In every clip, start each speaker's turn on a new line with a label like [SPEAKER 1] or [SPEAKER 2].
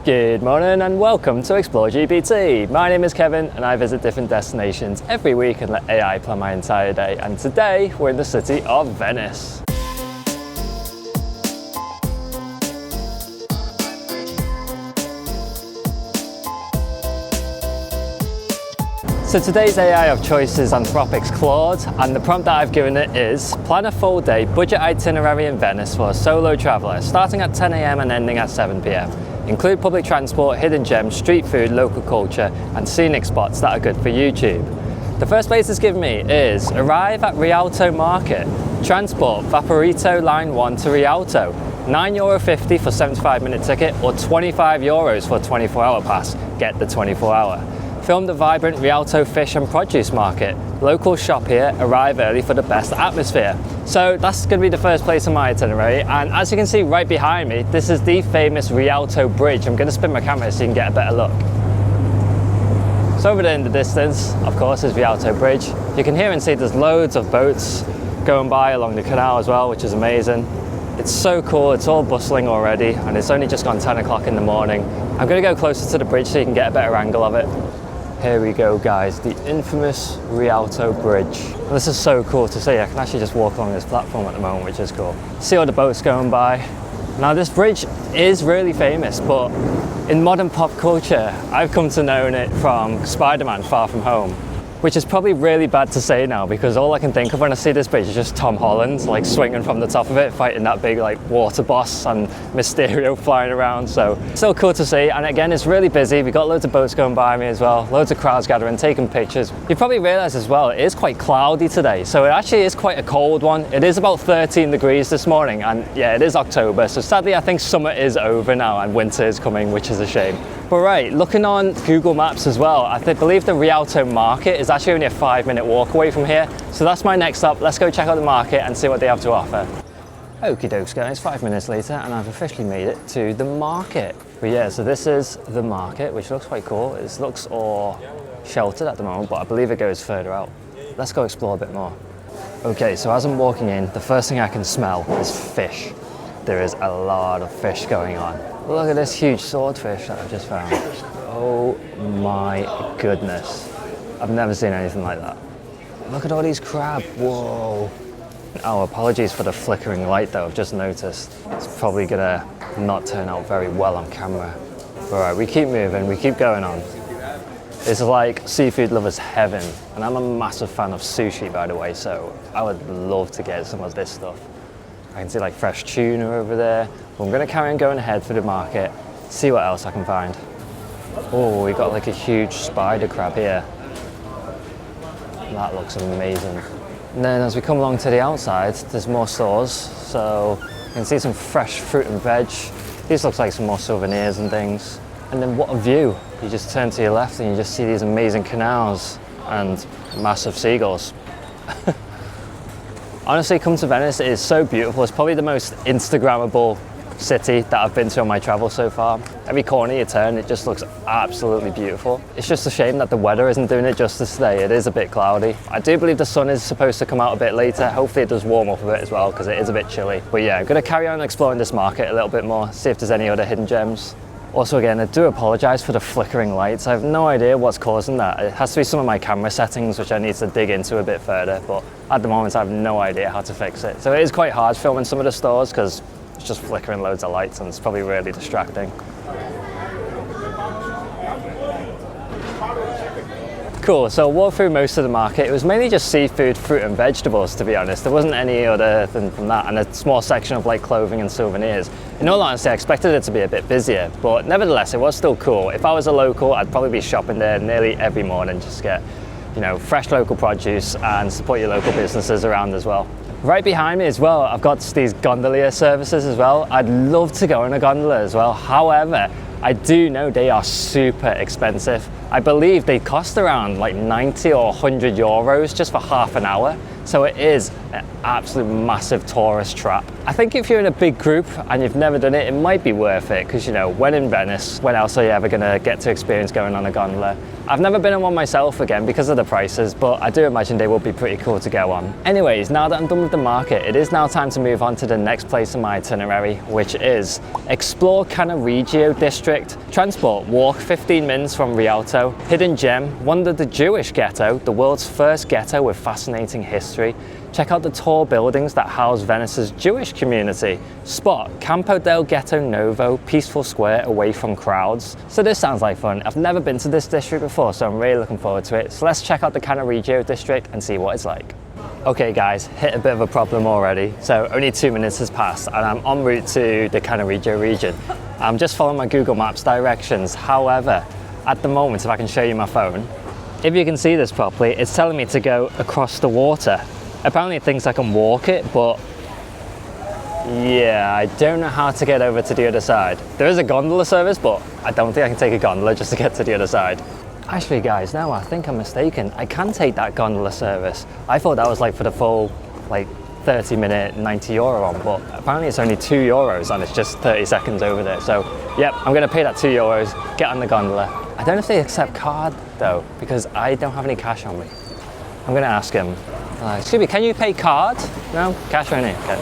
[SPEAKER 1] Good morning and welcome to ExploreGPT. My name is Kevin and I visit different destinations every week and let AI plan my entire day. And today we're in the city of Venice. So today's AI of choice is Anthropic's Claude, and the prompt that I've given it is plan a full day budget itinerary in Venice for a solo traveller, starting at 10 AM and ending at 7 PM. Include public transport, hidden gems, street food, local culture, and scenic spots that are good for YouTube. The first place it's given me is arrive at Rialto Market. Transport, Vaporito Line 1 to Rialto. €9.50 for 75-minute ticket or €25 for a 24-hour pass. Get the 24-hour. Film the vibrant Rialto Fish and Produce Market. Local shop here, arrive early for the best atmosphere. So that's going to be the first place on my itinerary, and as you can see right behind me, this is the famous Rialto Bridge. I'm going to spin my camera so you can get a better look. So over there in the distance, of course, is Rialto Bridge. You can hear and see there's loads of boats going by along the canal as well, which is amazing. It's so cool, it's all bustling already, and it's only just gone 10 o'clock in the morning. I'm going to go closer to the bridge so you can get a better angle of it. Here we go guys, the infamous Rialto Bridge. This is so cool to see. I can actually just walk along this platform at the moment, which is cool. See all the boats going by. Now this bridge is really famous, but in modern pop culture, I've come to know it from Spider-Man Far From Home, which is probably really bad to say now because all I can think of when I see this bridge is just Tom Holland like swinging from the top of it, fighting that big like water boss and Mysterio flying around. So still cool to see, and again it's really busy. We've got loads of boats going by me as well, loads of crowds gathering, taking pictures. You probably realise as well it is quite cloudy today, so it actually is quite a cold one. It is about 13 degrees this morning, and yeah, it is October, so sadly I think summer is over now and winter is coming, which is a shame. But right, looking on Google Maps as well, I believe the Rialto Market is actually only a 5-minute walk away from here. So that's my next stop. Let's go check out the market and see what they have to offer. Okie dokes guys, 5 minutes later and I've officially made it to the market. But yeah, so this is the market, which looks quite cool. It looks all sheltered at the moment, but I believe it goes further out. Let's go explore a bit more. Okay, so as I'm walking in, the first thing I can smell is fish. There is a lot of fish going on. Look at this huge swordfish that I've just found. Oh my goodness. I've never seen anything like that. Look at all these crab, whoa. Oh, apologies for the flickering light though, I've just noticed. It's probably gonna not turn out very well on camera. All right, we keep moving, we keep going on. It's like seafood lovers heaven, and I'm a massive fan of sushi by the way, so I would love to get some of this stuff. I can see like fresh tuna over there. But I'm gonna carry on going ahead for the market, see what else I can find. Oh, we've got like a huge spider crab here. That looks amazing. And then as we come along to the outside, there's more stores. So you can see some fresh fruit and veg. These looks like some more souvenirs and things. And then what a view. You just turn to your left and you just see these amazing canals and massive seagulls. Honestly, come to Venice, it is so beautiful. It's probably the most Instagrammable city that I've been to on my travel so far. Every corner you turn, it just looks absolutely beautiful. It's just a shame that the weather isn't doing it justice today. It is a bit cloudy. I do believe the sun is supposed to come out a bit later. Hopefully it does warm up a bit as well because it is a bit chilly. But yeah, I'm gonna carry on exploring this market a little bit more, see if there's any other hidden gems. Also again, I do apologise for the flickering lights. I have no idea what's causing that. It has to be some of my camera settings which I need to dig into a bit further, but at the moment I have no idea how to fix it. So it is quite hard filming some of the stores because it's just flickering loads of lights and it's probably really distracting. Cool, so I walked through most of the market. It was mainly just seafood, fruit and vegetables to be honest. There wasn't any other than from that, and a small section of like clothing and souvenirs. In all honesty, I expected it to be a bit busier, but nevertheless it was still cool. If I was a local, I'd probably be shopping there nearly every morning just to get, you know, fresh local produce and support your local businesses around as well. Right behind me as well, I've got these gondolier services as well. I'd love to go in a gondola as well. However, I do know they are super expensive. I believe they cost around like 90 or 100 euros just for half an hour. So it is an absolute massive tourist trap. I think if you're in a big group and you've never done it, it might be worth it because, you know, when in Venice, when else are you ever gonna get to experience going on a gondola? I've never been on one myself again because of the prices, but I do imagine they will be pretty cool to go on. Anyways, now that I'm done with the market, it is now time to move on to the next place in my itinerary, which is explore Cannaregio district, transport, walk 15 minutes from Rialto, hidden gem, wander the Jewish ghetto, the world's first ghetto with fascinating history, check out the tall buildings that house Venice's Jewish community, spot Campo del Ghetto Novo, peaceful square away from crowds. So this sounds like fun. I've never been to this district before, so I'm really looking forward to it. So let's check out the Cannaregio district and see what it's like. Okay guys, hit a bit of a problem already. So only 2 minutes has passed and I'm en route to the Cannaregio region. I'm just following my Google Maps directions. However, at the moment, if I can show you my phone, if you can see this properly, it's telling me to go across the water. Apparently it thinks I can walk it, but yeah, I don't know how to get over to the other side. There is a gondola service, but I don't think I can take a gondola just to get to the other side. Actually guys, no, I think I'm mistaken. I can take that gondola service. I thought that was like for the full, like 30-minute, 90 euro one, but apparently it's only 2 euros and it's just 30 seconds over there. So yep, I'm gonna pay that 2 euros, get on the gondola. I don't know if they accept card though, because I don't have any cash on me. I'm gonna ask him. Excuse me, can you pay card? No? Cash only? Okay.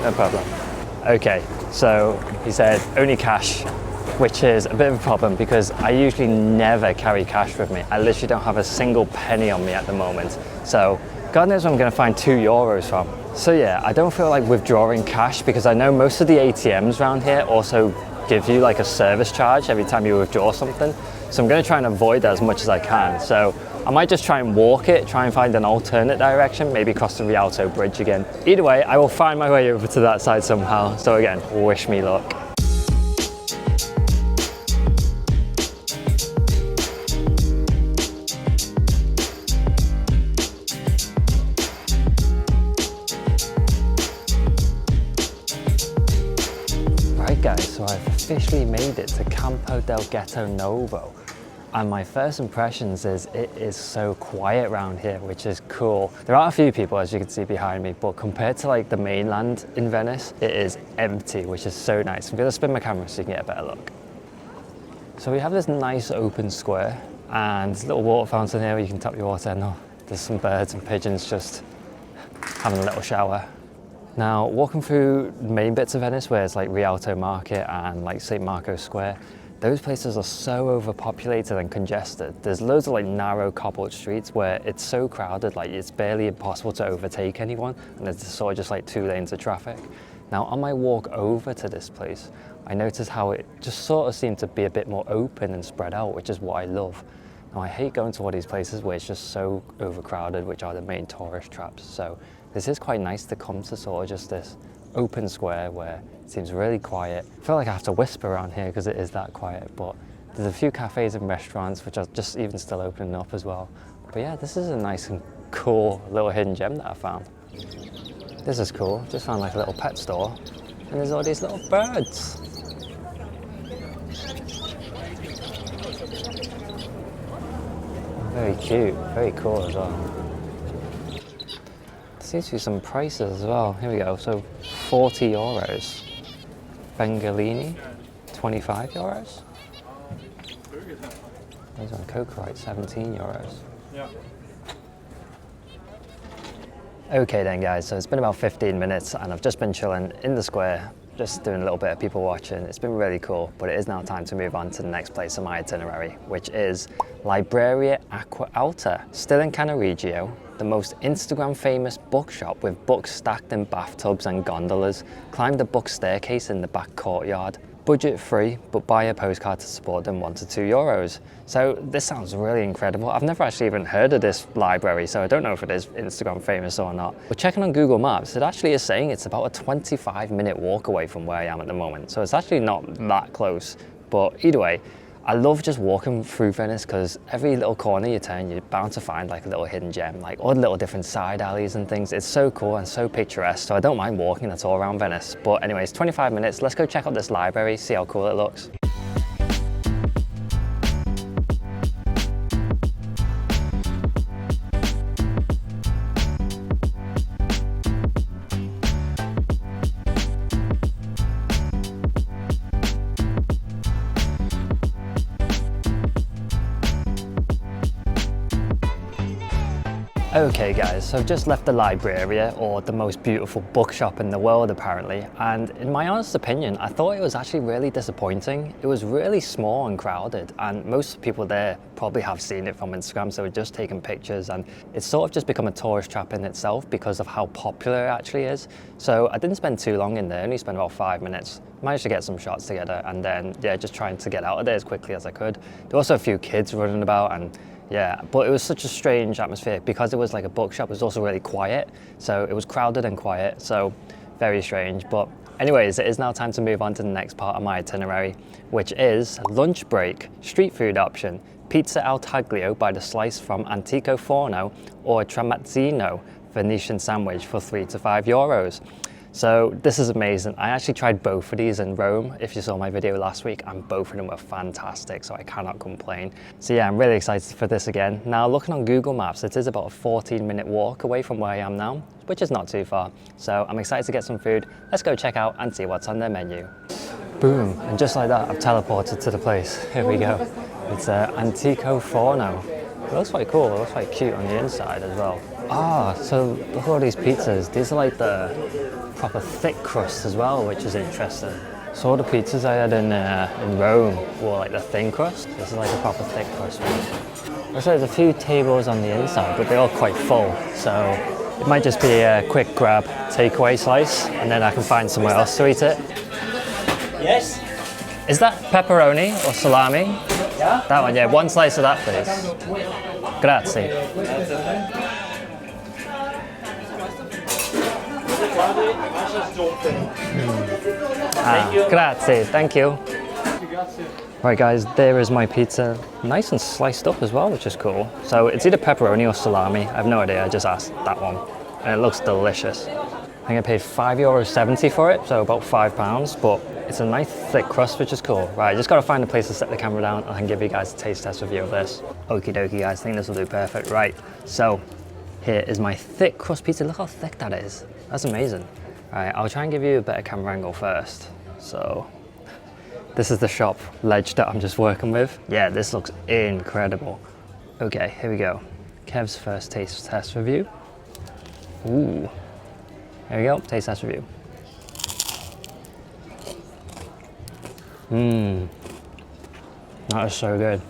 [SPEAKER 1] No problem. Okay, so he said only cash, which is a bit of a problem because I usually never carry cash with me. I literally don't have a single penny on me at the moment. So God knows where I'm gonna find 2 euros from. So yeah, I don't feel like withdrawing cash because I know most of the ATMs around here also give you like a service charge every time you withdraw something. So I'm gonna try and avoid that as much as I can. So I might just try and walk it, try and find an alternate direction, maybe cross the Rialto Bridge again. Either way, I will find my way over to that side somehow. So again, wish me luck. Right guys, so I've officially made it to Campo del Ghetto Novo. And my first impressions is it is so quiet around here, which is cool. There are a few people, as you can see behind me, but compared to like the mainland in Venice, it is empty, which is so nice. I'm gonna spin my camera so you can get a better look. So we have this nice open square and there's a little water fountain here where you can tap your water in. Oh, there's some birds and pigeons just having a little shower. Now, walking through the main bits of Venice where it's like Rialto Market and like St. Marco's Square, those places are so overpopulated and congested. There's loads of like narrow cobbled streets where it's so crowded, like it's barely impossible to overtake anyone, and there's sort of just like 2 lanes of traffic. Now on my walk over to this place, I noticed how it just sort of seemed to be a bit more open and spread out, which is what I love. Now I hate going to all these places where it's just so overcrowded, which are the main tourist traps. So this is quite nice to come to sort of just this open square where it seems really quiet. I feel like I have to whisper around here because it is that quiet, but there's a few cafes and restaurants which are just even still opening up as well. But yeah, this is a nice and cool little hidden gem that I found. This is cool. Just found like a little pet store and there's all these little birds. Very cute, very cool as well. Seems to be some prices as well. Here we go, so 40 euros. Bengalini, 25 euros. Those on Coke right, 17 euros. Yeah. Okay then guys, so it's been about 15 minutes and I've just been chilling in the square, just doing a little bit of people watching. It's been really cool, but it is now time to move on to the next place on my itinerary, which is Libreria Acqua Alta, still in Cannaregio, the most Instagram famous bookshop with books stacked in bathtubs and gondolas. Climb the book staircase in the back courtyard. Budget free, but buy a postcard to support them, 1 to 2 euros. So this sounds really incredible. I've never actually even heard of this library, so I don't know if it is Instagram famous or not. But checking on Google Maps, it actually is saying it's about a 25-minute walk away from where I am at the moment. So it's actually not that close, but either way, I love just walking through Venice because every little corner you turn, you're bound to find like a little hidden gem, like all the little different side alleys and things. It's so cool and so picturesque, so I don't mind walking at all around Venice. But anyways, 25 minutes, let's go check out this library, see how cool it looks. Okay guys, so I've just left the library, or the most beautiful bookshop in the world apparently, and in my honest opinion, I thought it was actually really disappointing. It was really small and crowded, and most people there probably have seen it from Instagram, so we're just taking pictures, and it's sort of just become a tourist trap in itself because of how popular it actually is. So I didn't spend too long in there, only spent about 5 minutes. Managed to get some shots together, and then yeah, just trying to get out of there as quickly as I could. There were also a few kids running about, and yeah, but it was such a strange atmosphere because it was like a bookshop. It was also really quiet, so it was crowded and quiet, so very strange. But anyways, it is now time to move on to the next part of my itinerary, which is lunch break, street food option, pizza al taglio by the slice from Antico Forno, or Tramezzino Venetian sandwich for €3 to €5. So this is amazing. I actually tried both of these in Rome, if you saw my video last week, and both of them were fantastic, so I cannot complain. So yeah, I'm really excited for this again. Now looking on Google Maps, it is about a 14-minute walk away from where I am now, which is not too far. So I'm excited to get some food. Let's go check out and see what's on their menu. Boom, and just like that, I've teleported to the place. Here we go. It's Antico Forno. It looks quite cool, it looks quite cute on the inside as well. Ah, so look at all these pizzas. These are like the proper thick crust as well, which is interesting. So all the pizzas I had in Rome were like the thin crust. This is like a proper thick crust one. Also, there's a few tables on the inside, but they're all quite full. So it might just be a quick grab, takeaway slice, and then I can find somewhere else to eat it.
[SPEAKER 2] Yes?
[SPEAKER 1] Is that pepperoni or salami?
[SPEAKER 2] Yeah?
[SPEAKER 1] That one, yeah. One slice of that, please. Grazie. Grazie, thank you. Right guys, there is my pizza. Nice and sliced up as well, which is cool. So it's either pepperoni or salami. I have no idea, I just asked that one. And it looks delicious. I think I paid €5.70 for it, so about £5, but it's a nice thick crust, which is cool. Right, just gotta find a place to set the camera down and I can give you guys a taste test review of this. Okie dokie guys, I think this will do perfect. Right, so here is my thick crust pizza. Look how thick that is. That's amazing. All right, I'll try and give you a better camera angle first. So this is the shop ledge that I'm just working with. Yeah, this looks incredible. Okay, here we go. Kev's first taste test review. Ooh, here we go, taste test review. That is so good.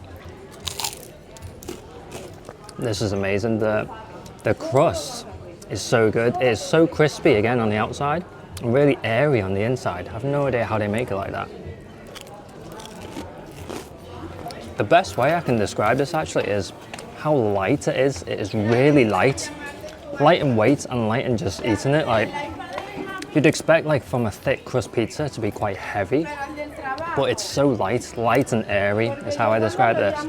[SPEAKER 1] This is amazing. The crust is so good. It is so crispy again on the outside and really airy on the inside. I have no idea how they make it like that. The best way I can describe this actually is how light it is. It is really light. Light in weight and light in just eating it. Like, you'd expect like from a thick crust pizza to be quite heavy, but it's so light and airy is how I describe this.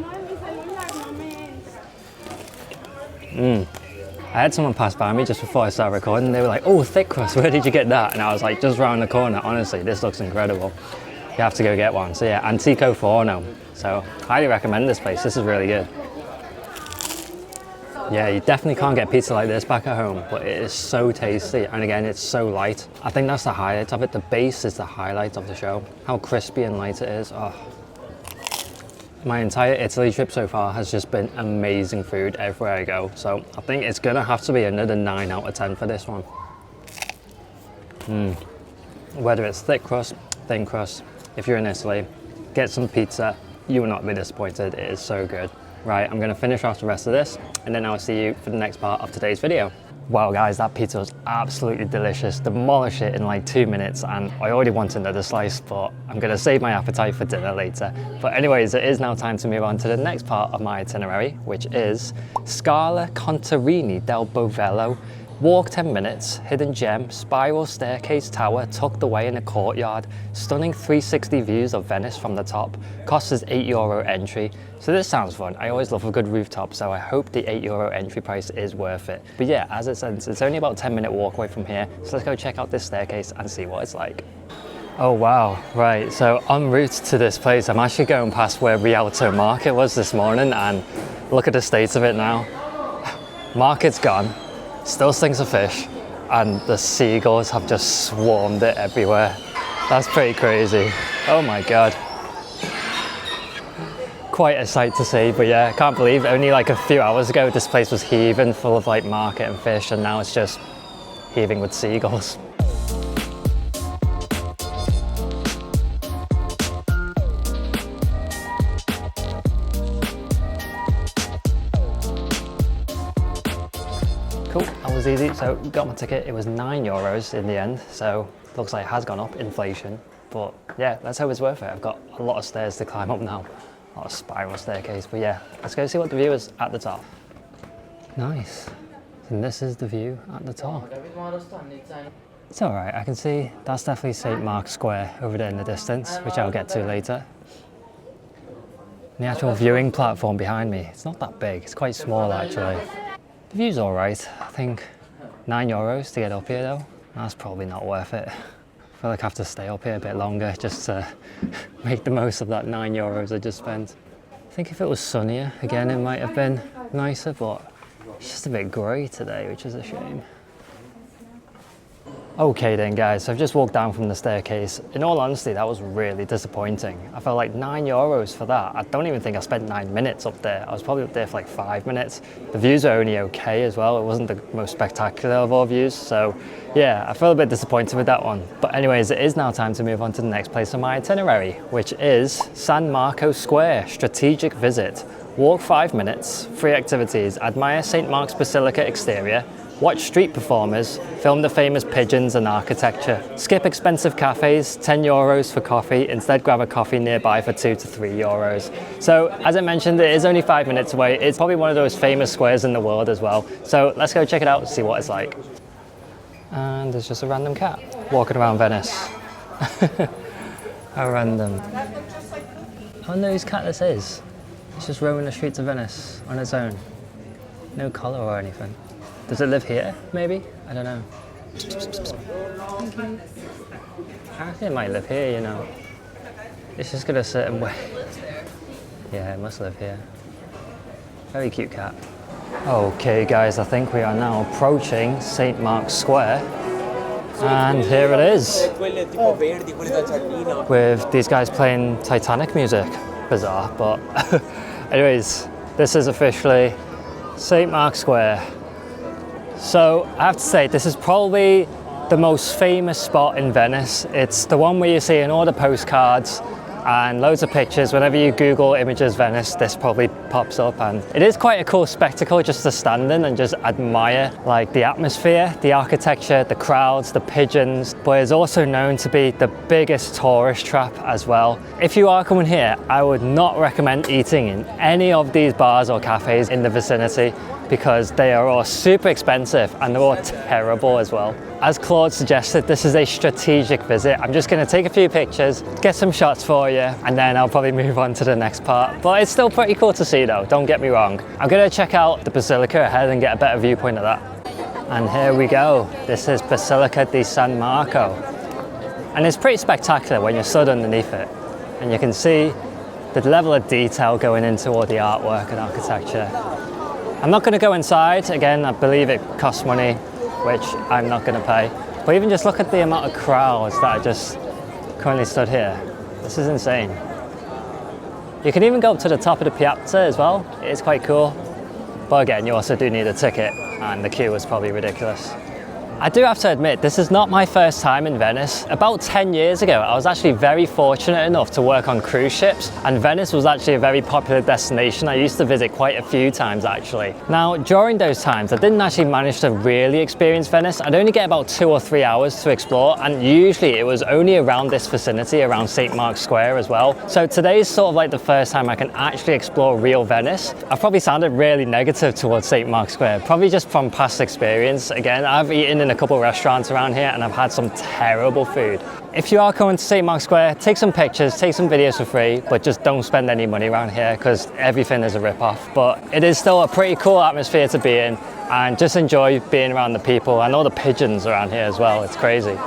[SPEAKER 1] I had someone pass by me just before I started recording and they were like, oh, thick crust, where did you get that? And I was like, just around the corner. Honestly, this looks incredible. You have to go get one. So yeah, Antico Forno. So highly recommend this place, this is really good. Yeah, you definitely can't get pizza like this back at home, but it is so tasty. And again, it's so light. I think that's the highlight of it. The base is the highlight of the show. How crispy and light it is. Oh. My entire Italy trip so far has just been amazing food everywhere I go. So I think it's gonna have to be another 9 out of 10 for this one. Whether it's thick crust, thin crust, if you're in Italy, get some pizza, you will not be disappointed. It is so good. Right, I'm gonna finish off the rest of this and then I'll see you for the next part of today's video. Wow guys, that pizza was absolutely delicious. Demolished it in like 2 minutes and I already want another slice, but I'm gonna save my appetite for dinner later. But anyways, it is now time to move on to the next part of my itinerary, which is Scala Contarini del Bovello. Walk 10 minutes, hidden gem, spiral staircase tower tucked away in a courtyard, stunning 360 views of Venice from the top, cost us €8 entry. So this sounds fun. I always love a good rooftop, so I hope the €8 entry price is worth it. But yeah, as it says, it's only about a 10-minute walk away from here, so let's go check out this staircase and see what it's like. Oh wow, right, so en route to this place, I'm actually going past where Rialto Market was this morning, and look at the state of it now. Market's gone. Still stinks of fish, and the seagulls have just swarmed it everywhere. That's pretty crazy. Oh my God. quite a sight to see, but yeah, I can't believe only like a few hours ago this place was heaving full of like market and fish, and now it's just heaving with seagulls. Cool, that was easy. So got my ticket, it was €9 in the end, so looks like it has gone up, inflation. But yeah, let's hope it's worth it. I've got a lot of stairs to climb up now, a lot of spiral staircase, but yeah, let's go see what the view is at the top. Nice, and this is the view at the top. It's all right, I can see that's definitely St. Mark's Square over there in the distance, which I'll get to later. And the actual viewing platform behind me, it's not that big, it's quite small actually. The view's all right. I think €9 to get up here though. That's probably not worth it. I feel like I have to stay up here a bit longer just to make the most of that €9 I just spent. I think if it was sunnier, again, it might have been nicer, but it's just a bit grey today, which is a shame. Okay then guys, so I've just walked down from the staircase. In all honesty, that was really disappointing. I felt like €9 for that. I don't even think I spent 9 minutes up there. I was probably up there for like 5 minutes. The views are only okay as well. It wasn't the most spectacular of all views. So yeah, I felt a bit disappointed with that one. But anyways, it is now time to move on to the next place on my itinerary, which is San Marco Square, strategic visit. Walk 5 minutes, 3 activities, admire St. Mark's Basilica exterior, watch street performers, film the famous pigeons and architecture. Skip expensive cafes, €10 for coffee, instead grab a coffee nearby for €2 to €3. So as I mentioned, it is only 5 minutes away. It's probably one of those famous squares in the world as well. So let's go check it out and see what it's like. And there's just a random cat walking around Venice. How random. I wonder whose cat this is. It's just roaming the streets of Venice on its own. No collar or anything. Does it live here, maybe? I don't know. I think it might live here, you know. It's just got a certain way. Yeah, it must live here. Very cute cat. Okay guys, I think we are now approaching St. Mark's Square. And here it is. With these guys playing Titanic music. Bizarre, but anyways, this is officially St. Mark's Square. So I have to say, this is probably the most famous spot in Venice. It's the one where you see in all the postcards and loads of pictures. Whenever you Google images Venice, this probably pops up, and it is quite a cool spectacle just to stand in and just admire like the atmosphere, the architecture, the crowds, the pigeons, but it's also known to be the biggest tourist trap as well. If you are coming here, I would not recommend eating in any of these bars or cafes in the vicinity, because they are all super expensive and they're all terrible as well. As Claude suggested, this is a strategic visit. I'm just gonna take a few pictures, get some shots for you, and then I'll probably move on to the next part. But it's still pretty cool to see though, don't get me wrong. I'm gonna check out the Basilica ahead and get a better viewpoint of that. And here we go. This is Basilica di San Marco. And it's pretty spectacular when you're stood underneath it. And you can see the level of detail going into all the artwork and architecture. I'm not going to go inside. Again, I believe it costs money, which I'm not going to pay. But even just look at the amount of crowds that are just currently stood here. This is insane. You can even go up to the top of the piazza as well. It is quite cool. But again, you also do need a ticket, and the queue was probably ridiculous. I do have to admit, this is not my first time in Venice. About 10 years ago, I was actually very fortunate enough to work on cruise ships, and Venice was actually a very popular destination. I used to visit quite a few times actually. Now, during those times, I didn't actually manage to really experience Venice. I'd only get about 2 or 3 hours to explore, and usually it was only around this vicinity, around St. Mark's Square as well. So today is sort of like the first time I can actually explore real Venice. I've probably sounded really negative towards St. Mark's Square, probably just from past experience. Again, I've eaten in a couple restaurants around here and I've had some terrible food. If you are coming to St. Mark's Square, take some pictures, take some videos for free, but just don't spend any money around here because everything is a rip-off. But it is still a pretty cool atmosphere to be in, and just enjoy being around the people and all the pigeons around here as well. It's crazy.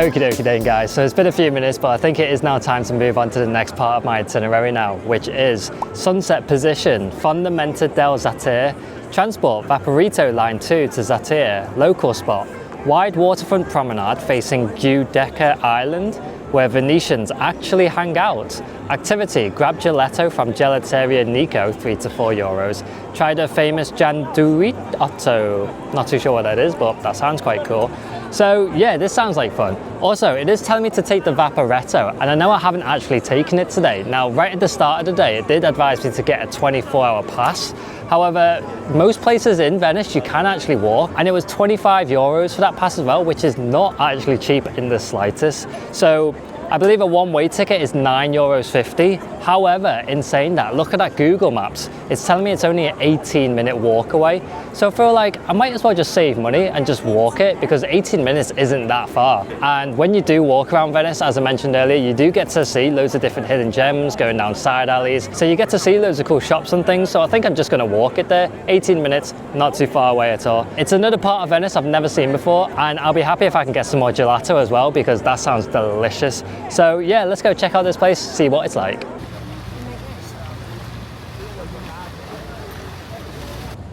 [SPEAKER 1] Okie dokie then guys, so it's been a few minutes, but I think it is now time to move on to the next part of my itinerary now, which is sunset position, Fondamenta del Zatere, Transport Vaporito Line 2 to Zatir, local spot. Wide waterfront promenade facing Giudecca Island, where Venetians actually hang out. Activity, grab gelato from Gelateria Nico, 3 to 4 euros. Try the famous Gianduiotto. Not too sure what that is, but that sounds quite cool. So yeah, this sounds like fun. Also, it is telling me to take the Vaporetto, and I know I haven't actually taken it today. Now, right at the start of the day, it did advise me to get a 24-hour pass. However, most places in Venice you can actually walk, and it was 25 euros for that pass as well, which is not actually cheap in the slightest. So I believe a one-way ticket is €9.50. However, in saying that, look at that Google Maps. It's telling me it's only an 18-minute walk away. So I feel like I might as well just save money and just walk it, because 18 minutes isn't that far. And when you do walk around Venice, as I mentioned earlier, you do get to see loads of different hidden gems going down side alleys. So you get to see loads of cool shops and things. So I think I'm just gonna walk it there. 18 minutes, not too far away at all. It's another part of Venice I've never seen before, and I'll be happy if I can get some more gelato as well, because that sounds delicious. So yeah, let's go check out this place, see what it's like.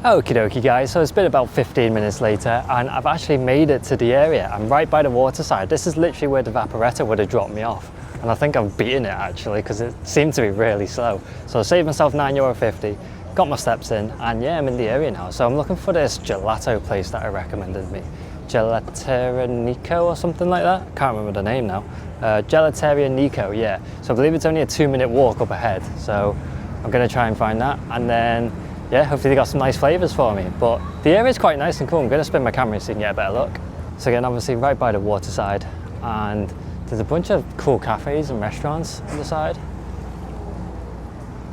[SPEAKER 1] Okie dokie guys, so it's been about 15 minutes later and I've actually made it to the area. I'm right by the waterside. This is literally where the Vaporetto would have dropped me off. And I think I've beaten it actually, because it seemed to be really slow. So I saved myself €9.50, got my steps in, and yeah, I'm in the area now. So I'm looking for this gelato place that I recommended me. Gelateria Nico or something like that. Can't remember the name now. Gelateria Nico, yeah. So I believe it's only a 2-minute walk up ahead. So I'm gonna try and find that, and then yeah, hopefully they got some nice flavours for me. But the area is quite nice and cool. I'm gonna spin my camera so you can get a better look. So again, obviously right by the waterside, and there's a bunch of cool cafes and restaurants on the side.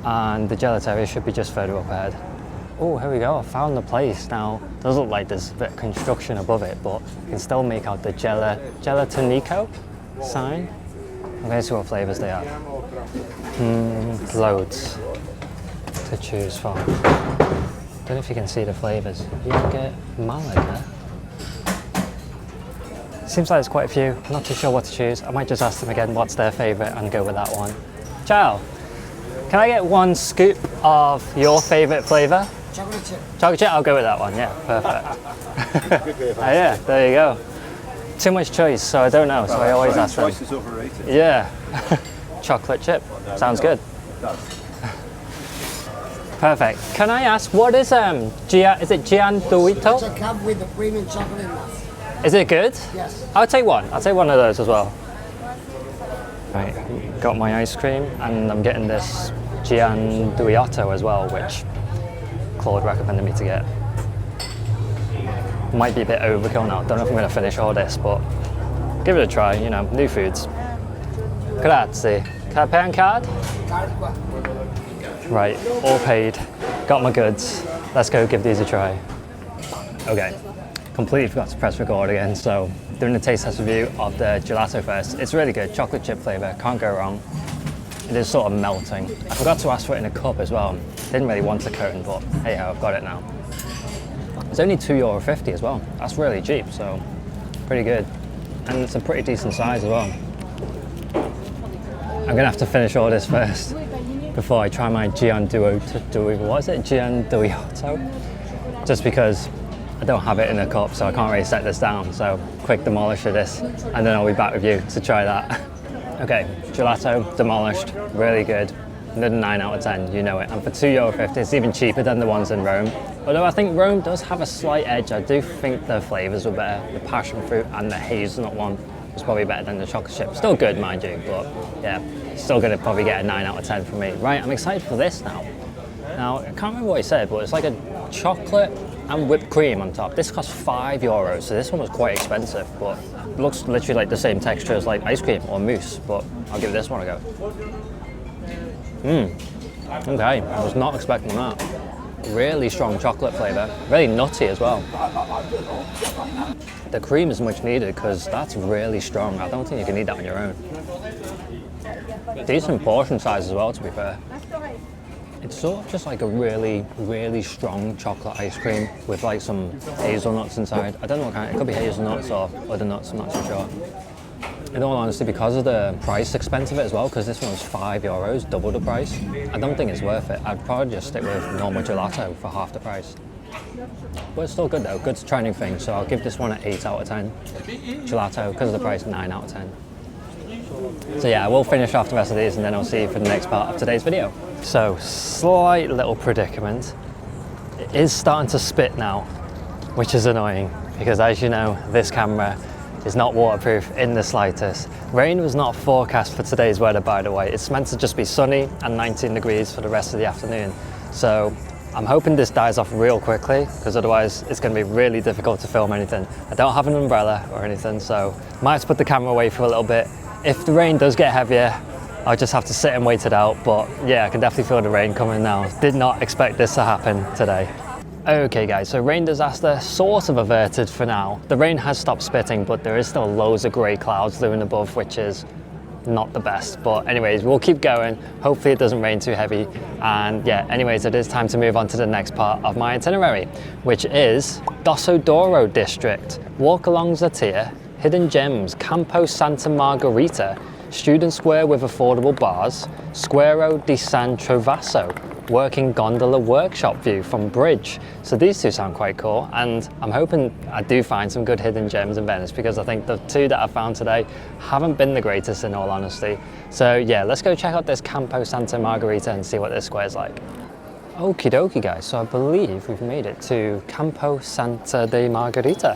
[SPEAKER 1] And the gelateria should be just further up ahead. Oh, here we go, I found the place. Now, it does look like there's a bit of construction above it, but you can still make out the Gelatonico sign. I'm gonna see what flavours they have. Loads to choose from. Don't know if you can see the flavours. You can get Malaga. Seems like there's quite a few. I'm not too sure what to choose. I might just ask them again what's their favourite and go with that one. Ciao. Can I get one scoop of your favourite flavour?
[SPEAKER 2] Chocolate chip.
[SPEAKER 1] Chocolate chip? I'll go with that one, yeah, perfect. Oh yeah, there you go. Too much choice, so I don't know, so I always ask them.
[SPEAKER 3] Choice is overrated.
[SPEAKER 1] Yeah. Chocolate chip. Sounds good. Perfect. Can I ask, what is is it Gianduito?
[SPEAKER 2] It's a cup with the premium chocolate nuts.
[SPEAKER 1] Is it good?
[SPEAKER 2] Yes.
[SPEAKER 1] I'll take one. I'll take one of those as well. Right, got my ice cream, and I'm getting this Gianduiotto as well, which Claude recommended me to get. Might be a bit overkill now. Don't know if I'm going to finish all this, but give it a try. You know, new foods. Grazie. Can I pay on card? Right, all paid. Got my goods. Let's go give these a try. Okay, completely forgot to press record again, so doing the taste test review of the gelato first. It's really good, chocolate chip flavour, can't go wrong. It is sort of melting. I forgot to ask for it in a cup as well. Didn't really want a cone, but hey ho, I've got it now. It's only €2.50 as well. That's really cheap, so pretty good. And it's a pretty decent size as well. I'm gonna have to finish all this first before I try my Gianduiotto, just because I don't have it in a cup, so I can't really set this down. So quick demolish of this, and then I'll be back with you to try that. Okay, gelato demolished, really good. Another 9 out of 10, you know it. And for €2.50, it's even cheaper than the ones in Rome. Although I think Rome does have a slight edge. I do think the flavours were better. The passion fruit and the hazelnut one was probably better than the chocolate chip. Still good, mind you, but yeah, still gonna probably get a 9 out of 10 from me. Right, I'm excited for this now. Now, I can't remember what he said, but it's like a chocolate and whipped cream on top. This cost €5, so this one was quite expensive, but it looks literally like the same texture as like ice cream or mousse, but I'll give this one a go. Okay, I was not expecting that. Really strong chocolate flavour, really nutty as well. The cream is much needed because that's really strong. I don't think you can eat that on your own. Decent portion size as well, to be fair. It's sort of just like a really, really strong chocolate ice cream with like some hazelnuts inside. I don't know what kind, it could be hazelnuts or other nuts, I'm not so sure. In all honesty, because of the price expense of it as well, because this one was €5, double the price, I don't think it's worth it. I'd probably just stick with normal gelato for half the price. But it's still good though, good to try new things. So I'll give this one an 8 out of 10. Gelato, because of the price, 9 out of 10. So yeah, I will finish off the rest of these and then I'll see you for the next part of today's video. So, slight little predicament. It is starting to spit now, which is annoying because as you know, this camera is not waterproof in the slightest. Rain was not forecast for today's weather, by the way. It's meant to just be sunny and 19 degrees for the rest of the afternoon. So I'm hoping this dies off real quickly because otherwise it's going to be really difficult to film anything. I don't have an umbrella or anything, so might have to put the camera away for a little bit. If the rain does get heavier, I'll just have to sit and wait it out. But yeah, I can definitely feel the rain coming now. Did not expect this to happen today. Okay guys, so rain disaster sort of averted for now. The rain has stopped spitting, but there is still loads of grey clouds looming above, which is not the best. But anyways, we'll keep going. Hopefully it doesn't rain too heavy. And yeah, anyways, it is time to move on to the next part of my itinerary, which is Dossodoro district. Walk along Zatia, hidden gems, Campo Santa Margherita, Student Square with affordable bars, Squero di San Trovaso, working gondola workshop view from bridge. So these two sound quite cool, and I'm hoping I do find some good hidden gems in Venice because I think the two that I found today haven't been the greatest in all honesty. So yeah, let's go check out this Campo Santa Margherita and see what this square's like. Okie dokie guys, so I believe we've made it to Campo Santa de Margherita,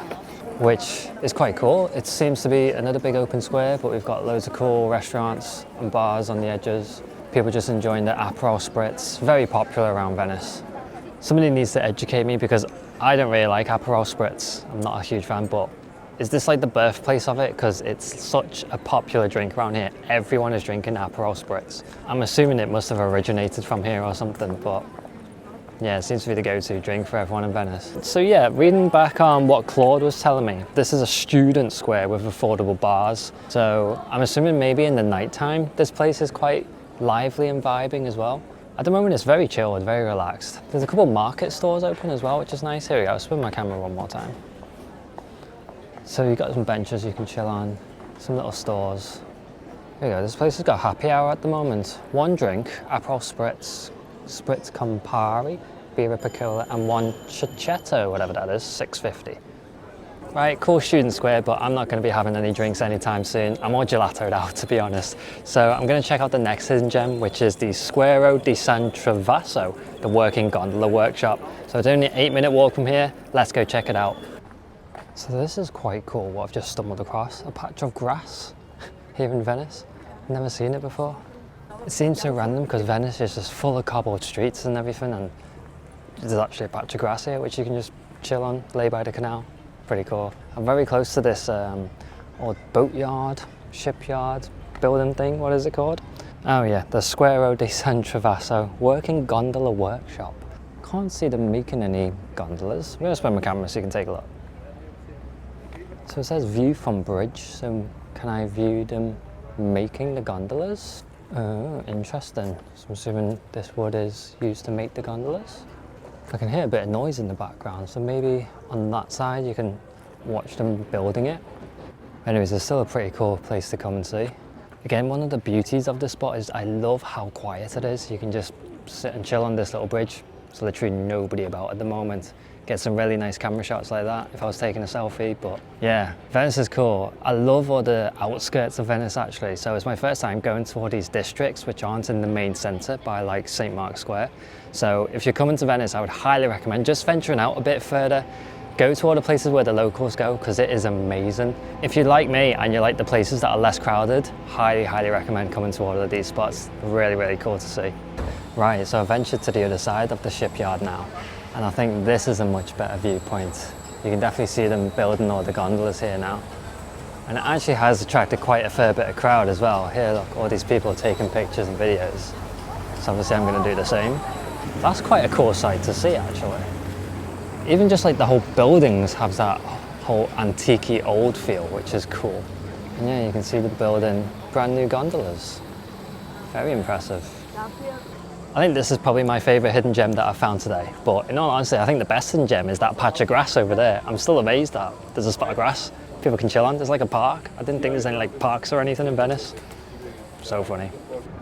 [SPEAKER 1] which is quite cool. It seems to be another big open square, but we've got loads of cool restaurants and bars on the edges. People just enjoying the Aperol Spritz, very popular around Venice. Somebody needs to educate me because I don't really like Aperol Spritz. I'm not a huge fan, but is this like the birthplace of it? Because it's such a popular drink around here. Everyone is drinking Aperol Spritz. I'm assuming it must have originated from here or something, but yeah, it seems to be the go-to drink for everyone in Venice. So yeah, reading back on what Claude was telling me, this is a student square with affordable bars. So I'm assuming maybe in the nighttime, this place is quite lively and vibing as well. At the moment it's very chilled, very relaxed. There's a couple market stores open as well, which is nice. Here we go, I'll spin my camera one more time. So you've got some benches you can chill on, some little stores. Here we go, this place has got happy hour at the moment. One drink, Aperol Spritz, Spritz Campari, Birra Piccola, and one Chichetto, whatever that is, $6.50. Right, cool student square, but I'm not going to be having any drinks anytime soon. I'm all gelatoed out, to be honest. So I'm going to check out the next hidden gem, which is the Squero di San Trovaso, the working gondola workshop. So it's only an 8-minute walk from here. Let's go check it out. So this is quite cool, what I've just stumbled across. A patch of grass here in Venice. Never seen it before. It seems so random because Venice is just full of cobbled streets and everything, and there's actually a patch of grass here which you can just chill on, lay by the canal. Pretty cool. I'm very close to this old boatyard, shipyard, building thing. What is it called? Oh yeah, the Squero di San Trovaso, working gondola workshop. Can't see them making any gondolas. I'm gonna spin my camera so you can take a look. So it says view from bridge, so can I view them making the gondolas? Oh, interesting. So I'm assuming this wood is used to make the gondolas. I can hear a bit of noise in the background, so maybe on that side you can watch them building it. Anyways, it's still a pretty cool place to come and see. Again, one of the beauties of this spot is I love how quiet it is. You can just sit and chill on this little bridge. There's literally nobody about at the moment. Get some really nice camera shots like that if I was taking a selfie, but yeah, Venice is cool. I love all the outskirts of Venice actually. So it's my first time going to all these districts which aren't in the main centre by like St. Mark's Square. So if you're coming to Venice, I would highly recommend just venturing out a bit further. Go to all the places where the locals go because it is amazing. If you're like me and you like the places that are less crowded, highly recommend coming to all of these spots. Really, really cool to see. Right, so I ventured to the other side of the shipyard now, and I think this is a much better viewpoint. You can definitely see them building all the gondolas here now. And it actually has attracted quite a fair bit of crowd as well. Here, look, all these people taking pictures and videos. So obviously I'm going to do the same. That's quite a cool sight to see actually. Even just like the whole buildings have that whole antique-y old feel, which is cool. And yeah, you can see the building brand new gondolas. Very impressive. I think this is probably my favourite hidden gem that I've found today. But in all honesty, I think the best hidden gem is that patch of grass over there. I'm still amazed that there's a spot of grass people can chill on. There's like a park. I didn't think there's any like parks or anything in Venice. So funny.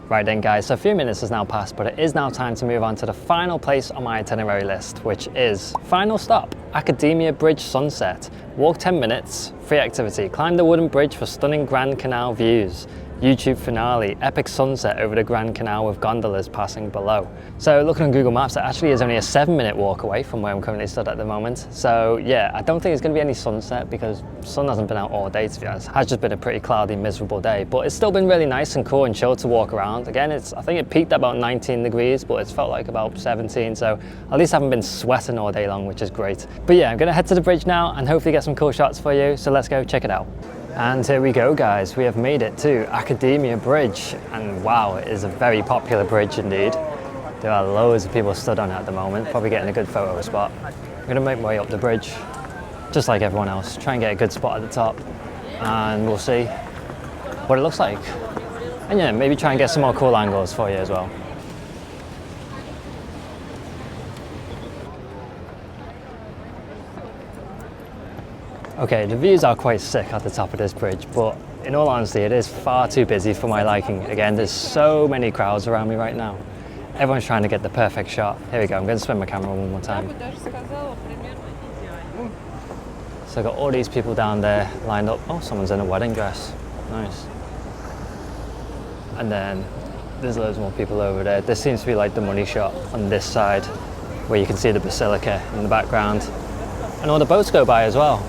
[SPEAKER 1] Right then guys, so a few minutes has now passed, but it is now time to move on to the final place on my itinerary list, which is final stop, Academia Bridge Sunset. Walk 10 minutes, free activity, climb the wooden bridge for stunning Grand Canal views. YouTube finale, epic sunset over the Grand Canal with gondolas passing below. So looking on Google Maps, it actually is only a 7-minute walk away from where I'm currently stood at the moment. So yeah, I don't think it's going to be any sunset because the sun hasn't been out all day, to be honest. It has just been a pretty cloudy, miserable day, but it's still been really nice and cool and chill to walk around. Again, I think it peaked at about 19 degrees, but it's felt like about 17, so at least I haven't been sweating all day long, which is great. But yeah, I'm going to head to the bridge now and hopefully get some cool shots for you, so let's go check it out. And here we go guys, we have made it to Academia Bridge, and wow, it is a very popular bridge indeed. There are loads of people stood on it at the moment, probably getting a good photo spot. I'm gonna make my way up the bridge, just like everyone else, try and get a good spot at the top, and we'll see what it looks like. And yeah, maybe try and get some more cool angles for you as well. Okay, the views are quite sick at the top of this bridge, but in all honesty, it is far too busy for my liking. Again, there's so many crowds around me right now. Everyone's trying to get the perfect shot. Here we go, I'm going to spin my camera one more time. So I've got all these people down there lined up. Oh, someone's in a wedding dress. Nice. And then there's loads more people over there. This seems to be like the money shot on this side, where you can see the basilica in the background. And all the boats go by as well.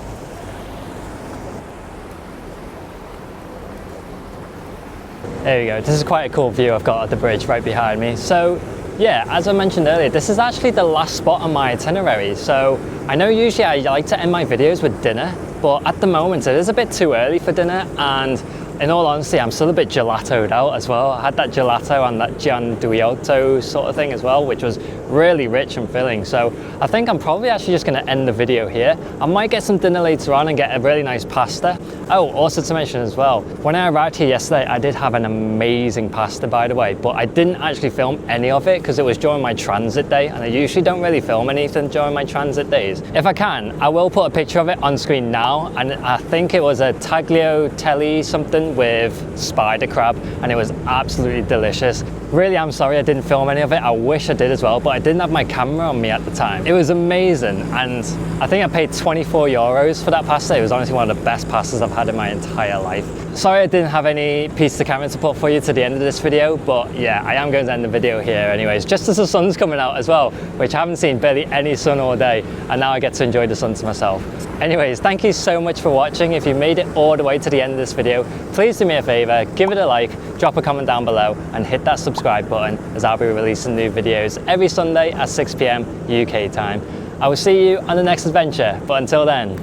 [SPEAKER 1] There we go, this is quite a cool view I've got at the bridge right behind me. So yeah, as I mentioned earlier, this is actually the last spot on my itinerary. So I know usually I like to end my videos with dinner, but at the moment it is a bit too early for dinner, and in all honesty, I'm still a bit gelatoed out as well. I had that gelato and that gianduiotto sort of thing as well, which was really rich and filling. So I think I'm probably actually just gonna end the video here. I might get some dinner later on and get a really nice pasta. Oh, also to mention as well, when I arrived here yesterday, I did have an amazing pasta, by the way, but I didn't actually film any of it because it was during my transit day, and I usually don't really film anything during my transit days. If I can, I will put a picture of it on screen now, and I think it was a tagliatelle something with spider crab, and it was absolutely delicious. Really, I'm sorry I didn't film any of it. I wish I did as well, but I didn't have my camera on me at the time. It was amazing, and I think I paid 24 euros for that pasta. It was honestly one of the best pastas I've had in my entire life. Sorry I didn't have any piece to camera to put for you to the end of this video, but yeah, I am going to end the video here anyways, just as the sun's coming out as well, which I haven't seen barely any sun all day, and now I get to enjoy the sun to myself. Anyways, thank you so much for watching. If you made it all the way to the end of this video, please do me a favor, give it a like, drop a comment down below, and hit that subscribe button, as I'll be releasing new videos every Sunday at 6 PM UK time. I will see you on the next adventure, but until then,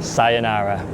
[SPEAKER 1] sayonara.